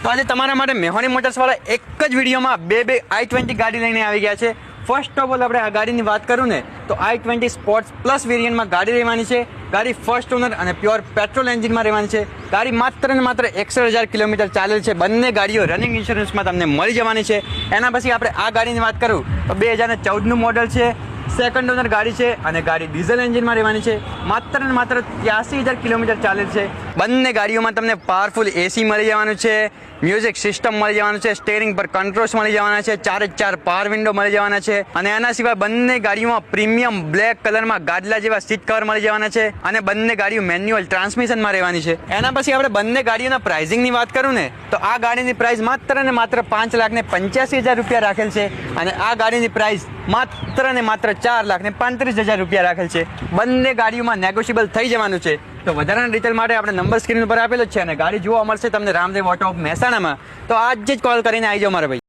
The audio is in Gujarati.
તો આજે તમારા માટે મેહોની મોટર્સવાળા એક જ વિડીયોમાં બે i20 ગાડી લઈને આવી ગયા છે. ફર્સ્ટ ઓફ ઓલ આપણે આ ગાડીની વાત કરું ને તો i20 સ્પોર્ટ્સ પ્લસ વેરિયન્ટમાં ગાડી રહેવાની છે. ગાડી ફર્સ્ટ ઓનર અને પ્યોર પેટ્રોલ એન્જિનમાં રહેવાની છે. ગાડી માત્ર ને માત્ર 61,000 કિલોમીટર ચાલેલ છે. બંને ગાડીઓ રનિંગ ઇન્સ્યોરન્સમાં તમને મળી જવાની છે. એના પછી આપણે આ ગાડીની વાત કરું તો 2014નું મોડલ છે. સેકન્ડ ઓનર ગાડી છે અને ગાડી ડીઝલ એન્જિનમાં રહેવાની છે. માત્ર ને માત્ર 83,000 કિલોમીટર ચાલેલ છે. બંને ગાડીઓમાં તમને પાવરફુલ એસી મળી જવાનું છે, મ્યુઝિક સિસ્ટમ મળી જવાનું છે, સ્ટેરિંગ પર કંટ્રોલ્સ મળી જવાના છે, 4x4 પાવર વિન્ડો મળી જવાના છે અને એના સિવાય બંને ગાડીઓમાં પ્રીમિયમ બ્લેક કલરમાં ગાદલા જેવા સીટ કવર મળી જવાના છે અને બંને ગાડીઓ મેન્યુઅલ ટ્રાન્સમિશનમાં રહેવાની છે. એના પછી આપણે બંને ગાડીઓના પ્રાઇસિંગની વાત કરું ને તો આ ગાડીની પ્રાઇસ માત્ર ને માત્ર 5,85,000 રૂપિયા રાખેલ છે અને આ ગાડીની પ્રાઇસ માત્ર ને માત્ર 4,35,000 રૂપિયા રાખેલ છે. બંને ગાડીઓમાં નેગોશિયેબલ થઈ જવાનું છે. તો વધારાના ડિટેલ માટે આપણે નંબર સ્ક્રીન ઉપર આપેલો જ છે અને ગાડી જોવા મળશે તમને રામદેવ ઓટો ઓફ મહેસાણામાં. તો આજે જ કોલ કરીને આવી જાઓ મારા ભાઈ.